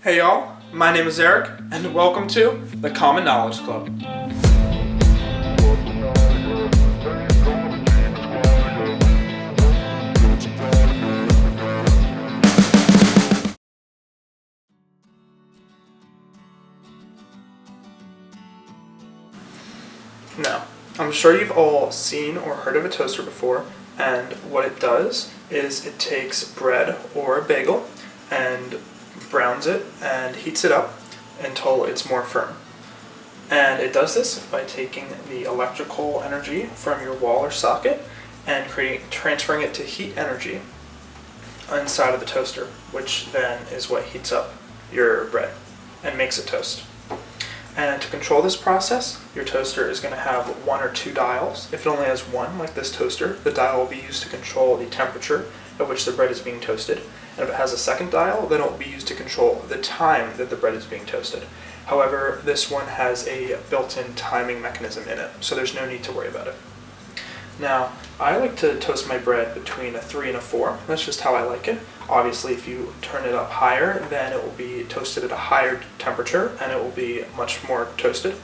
Hey y'all, my name is Eric, and welcome to the Common Knowledge Club. Now, I'm sure you've all seen or heard of a toaster before, and what it does is it takes bread or a bagel and browns it and heats it up until it's more firm. And it does this by taking the electrical energy from your wall or socket and transferring it to heat energy inside of the toaster, which then is what heats up your bread and makes it toast. And to control this process, your toaster is going to have one or two dials. If it only has one, like this toaster, the dial will be used to control the temperature at which the bread is being toasted. And if it has a second dial, then it will be used to control the time that the bread is being toasted. However, this one has a built-in timing mechanism in it, so there's no need to worry about it. Now, I like to toast my bread between a 3 and a 4. That's just how I like it. Obviously, if you turn it up higher, then it will be toasted at a higher temperature and it will be much more toasted.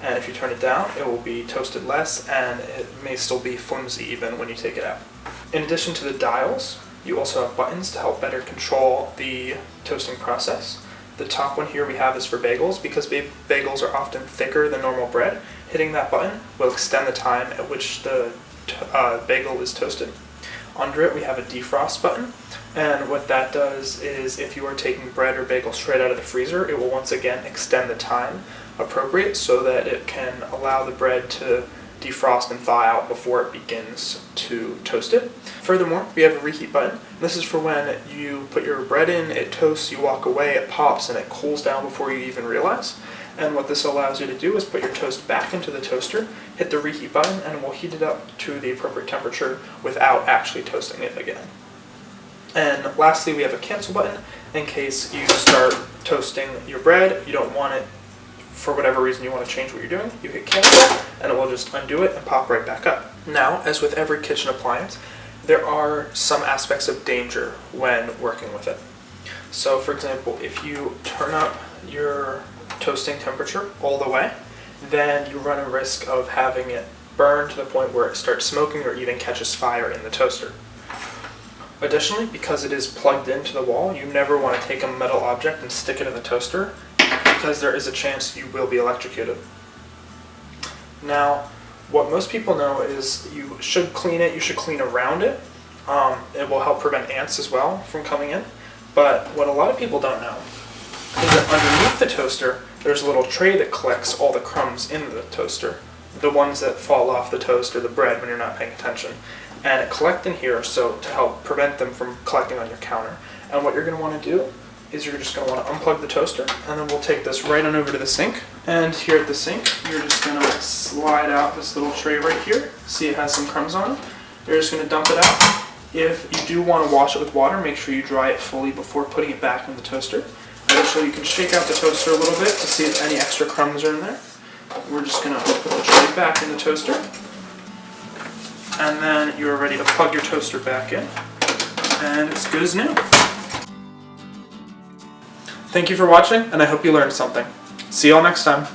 And if you turn it down, it will be toasted less and it may still be flimsy even when you take it out. In addition to the dials, you also have buttons to help better control the toasting process. The top one here we have is for bagels. Because bagels are often thicker than normal bread, hitting that button will extend the time at which the bagel is toasted. Under it we have a defrost button, and what that does is if you are taking bread or bagel straight out of the freezer, it will once again extend the time appropriate so that it can allow the bread to defrost and thaw out before it begins to toast it. Furthermore, we have a reheat button. This is for when you put your bread in, it toasts, you walk away, it pops, and it cools down before you even realize. And what this allows you to do is put your toast back into the toaster, hit the reheat button, and it will heat it up to the appropriate temperature without actually toasting it again. And lastly, we have a cancel button in case you start toasting your bread, you don't want it, for whatever reason you want to change what you're doing, you hit cancel and it will just undo it and pop right back up. Now, as with every kitchen appliance, there are some aspects of danger when working with it. So for example, if you turn up your toasting temperature all the way, then you run a risk of having it burn to the point where it starts smoking or even catches fire in the toaster. Additionally, because it is plugged into the wall, you never want to take a metal object and stick it in the toaster, because there is a chance you will be electrocuted. Now, what most people know is you should clean it, you should clean around it. It will help prevent ants as well from coming in. But what a lot of people don't know is that underneath the toaster, there's a little tray that collects all the crumbs in the toaster. The ones that fall off the toast or the bread when you're not paying attention. And it collects in here so to help prevent them from collecting on your counter. And what you're going to want to do is you're just going to want to unplug the toaster, and then we'll take this right on over to the sink. And here at the sink, you're just going to slide out this little tray right here. See, it has some crumbs on it. You're just going to dump it out. If you do want to wash it with water, make sure you dry it fully before putting it back in the toaster. Additionally, you can shake out the toaster a little bit to see if any extra crumbs are in there. We're just going to put the tray back in the toaster. And then you're ready to plug your toaster back in. And it's good as new. Thank you for watching, and I hope you learned something. See you all next time.